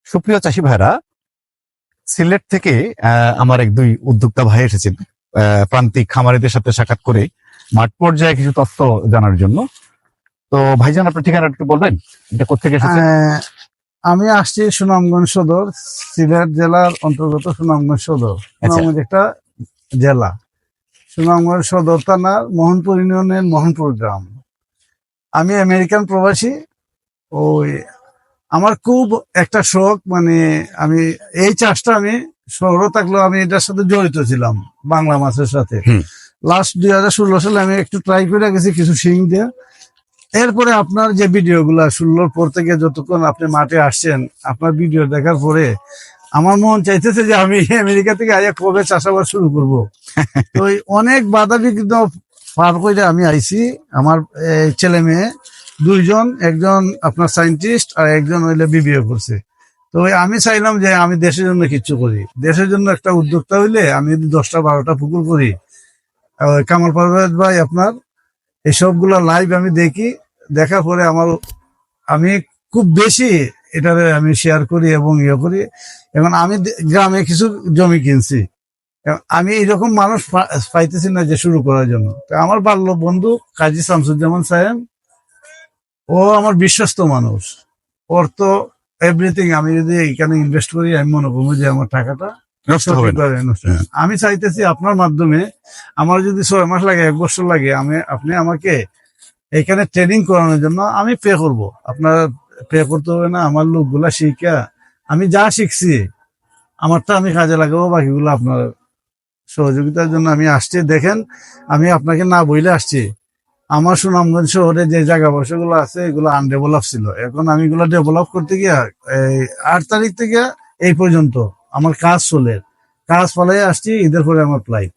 সুপ্রিয় চাষি ভাইরা, সিলেট থেকে আমার এক দুই উদ্যোক্তা ভাই এসেছেন প্রান্তিক খামারিদের সাথে সাক্ষাৎ করে মাঠ পর্যায়ে কিছু তথ্য জানার জন্য। তো ভাইজান, আপনার ঠিকানা একটু বলবেন, এটা কোথেকে এসেছেন? আমি আসছি সুনামগঞ্জ সদর, সিলেট জেলার অন্তর্গত সুনামগঞ্জ সদর। সুনামগঞ্জ একটা জেলা, সুনামগঞ্জ সদর থানার মোহনপুর ইউনিয়নের মোহনপুর গ্রাম। আমি আমেরিকান প্রবাসী। ওই আমার খুব একটা শখ, মানে আমি এই চাষটা আমি শহরে থাকলেও আমি এটার সাথে জড়িত ছিলাম, বাংলা মাছের সাথে। লাস্ট 2016 সালে আমি একটু ট্রাই করে গেছি কিছু শিং দিয়ে। এরপরে আপনার যে ভিডিও গুলা 16 পর থেকে যতক্ষণ আপনি মাঠে আসছেন, আপনার ভিডিও দেখার পরে আমার মন চাইতেছে যে আমি আমেরিকা থেকে আগে কবে চাষাবাদ শুরু করব। তো অনেক বাধা বিঘ্ন পার করে আমি আইছি। আমার ছেলে মেয়ে দুইজন, একজন আপনার সায়েন্টিস্ট আর একজন হইলে বিবিএ করছে। তো আমি চাইলাম যে আমি দেশের জন্য কিছু করি, দেশের জন্য একটা উদ্যোক্তা হইলে আমি যদি 10টা-12টা পুকুর করি। কামাল পারভেজ ভাই আপনার এইসবগুলো লাইভ আমি দেখি, দেখার পরে আমি খুব বেশি এটারে আমি শেয়ার করি এবং ইয়ে করি। এবং আমি গ্রামে কিছু জমি কিনছি। আমি এইরকম মানুষ পাইতেছি না যে শুরু করার জন্য। তো আমার বাল্য বন্ধু কাজী শামসুজ্জামান সাহেব, ও আমার বিশ্বস্ত মানুষ। ওর তো এভরিথিং, আমি যদি এখানে ইনভেস্ট করি আমি মনে করবো যে আমার টাকাটা নষ্ট হবে না। আমি চাইতেছি আপনার মাধ্যমে আমার যদি 6 মাস লাগে, 1 বছর লাগে, আপনি আমাকে এখানে ট্রেনিং করানোর জন্য আমি পে করব। আপনার পে করতে হবে না। আমার লোকগুলা শিখা আমি যা শিখছি আমারটা আমি কাজে লাগাবো, বাকিগুলো আপনার সহযোগিতার জন্য আমি আসছি। দেখেন, আমি আপনাকে না বইলে আসছি। আমার সুনামগঞ্জ শহরে যে জায়গা বসেগুলো আছে এগুলো আনডেভেলপ ছিল। এখন আমি এগুলো ডেভেলপ করতে গিয়ে 8 তারিখ থেকে এই পর্যন্ত আমার কাজ ফলাই আসছি। ঈদের পরে আমার ফ্লাইট।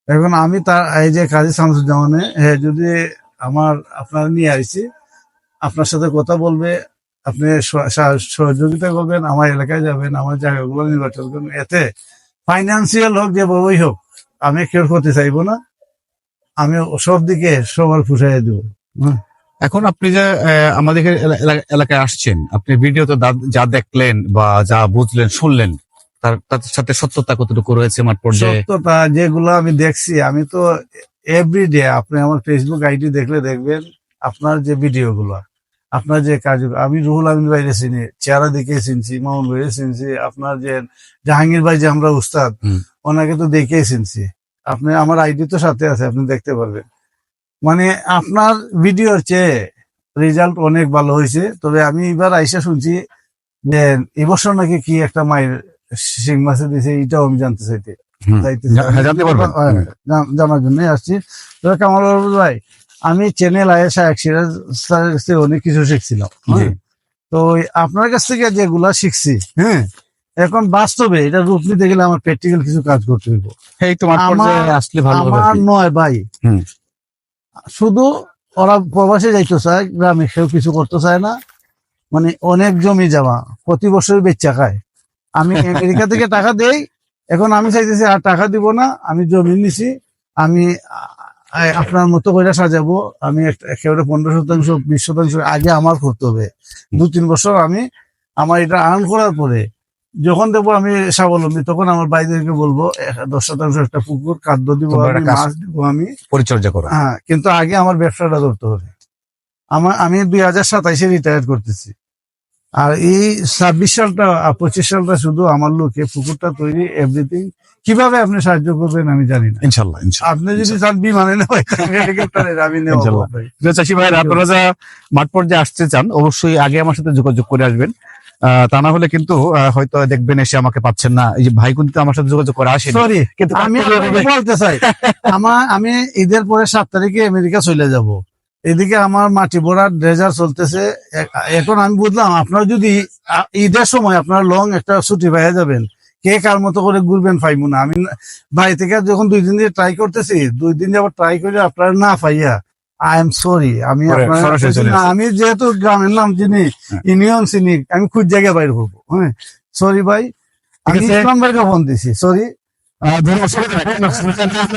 এখন আমি এই যে কাজী শামসুজ্জামানে যদি আপনার নিয়ে আসছি, আপনার সাথে কথা বলবে, আপনি সহযোগিতা করবেন, আমার এলাকায় যাবেন, আমার জায়গাগুলো নির্বাচন করবেন। এতে ফাইন্যান্সিয়াল হোক যেভাবেই হোক, আমি কেউ করতে চাইবো না। আমি সব দিকে সবার পুষাই দেবো। এখন আপনি যে আমাদের এলাকায় আসছেন, আপনি ভিডিওতে যা দেখলেন বা যা বুঝলেন শুনলেন, তার সাথে সত্যতা কতটুকু রয়েছে মাঠ পর্যায়ে? সত্যতা যেগুলো আমি দেখছি, আমি তো এভরিডে, আপনি আমার ফেসবুক আইডি দেখলে দেখবেন আপনার যে ভিডিও গুলো, আপনার যে কাজ, আমি রুহুল আমিন ভাইরে চিনি, চেহারা দেখে চিনছি, মামুন ভাইরে চিনছি, আপনার যে জাহাঙ্গীর ভাই যে আমরা উস্তাদ, ওনাকে তো দেখেই চিনছি। আপনি আমার আইডি তো সাথে আছে, আপনি দেখতে পারবেন। মানে আপনার ভিডিওর চেয়ে রেজাল্ট অনেক ভালো হয়েছে। তবে আমি এবার আইসা শুনছি যে এবছর নাকি কি একটা মায়ের শিং মাছে দিয়েছে, এটাও আমি জানতে জানার জন্য আসছি। তবে কামাল ভাই, আমি চ্যানেল আয়েশা অনেক কিছু শিখছিলাম। তো আপনার কাছ থেকে যেগুলা শিখছি, এখন বাস্তবে এটা রূপ নিতে গেলে আমার প্র্যাকটিক্যাল কিছু কাজ করতে হইব। আমার নয় ভাই, শুধু ওরা প্রবাসে যাইতে চায়, গ্রামে কেউ কিছু করতে চায় না। মানে অনেক জমি জমা প্রতি বছর বেচা খায়। আমি আমেরিকা থেকে টাকা দেই, এখন আমি চাইতেছি আর টাকা দিব না। আমি জমি নিছি, আমি আপনার মতো করে সাজাবো। আমি একেবারে 15%, 20% আগে আমার করতে হবে। 2-3 বছর আমার এটা আর্ন করার পরে যখন দেবো আমি স্বাবলম্বী, তখন আমার বাইদেরকে বলবো 10% একটা পুকুর, খাদ্য দিব, মাছ দিব, আমি পরিচর্যা করো। হ্যাঁ, কিন্তু আগে আমার ব্যবসাটা ধরতে হবে। আমি 2027-এ রিটায়ার করতেছি। আর এই 26 সালটা 25 সালটা শুধু আমার লোকে পুকুরটা তৈরি, এভরিথিং। কিভাবে আপনি সাহায্য করবেন আমি জানি না। ইনশাল্লাহ আপনি যদি চান বিমানে আমি চাষি ভাইরা, আপনারা যা মাঠ পর্যায়ে আসতে চান অবশ্যই আগে আমার সাথে যোগাযোগ করে আসবেন। তা না হলে কিন্তু হয়তো দেখবেন এসে আমাকে পাচ্ছেন না। এই যে ভাই কিন্তু আমার সাথে যোগাযোগ করে আসেন। সরি, কিন্তু আমি বলতে চাই, আমি ঈদের পরে 7 তারিখে আমেরিকা চলে যাব। এদিকে আমার মাটি ভরার ড্রেজার চলতেছে। এখন আমি বুঝলাম, আপনারা যদি ঈদের সময় আপনারা লং একটা ছুটি পাইয়া যাবেন, কে কার মতো করে ঘুরবেন পাইবো না। আমি বাড়ি থেকে যখন 2 দিন দিয়ে ট্রাই করতেছি, 2 দিন যাবার ট্রাই করে আপনারা না পাইয়া, আই এম সরি। আমি যেহেতু গ্রামের নাম চিনি, ইউনিয়ন চিনি, আমি খুব জায়গায় বাইরে করবো। হ্যাঁ, সরি ভাই, আমি ইসলাম ভাইকে ফোন দিছি। সরি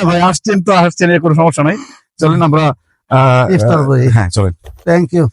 ভাই, আসছেন তো আসছেন, কোনো সমস্যা নাই। চলেন আমরা ইফতার করি। হ্যাঁ চলেন। Thank you.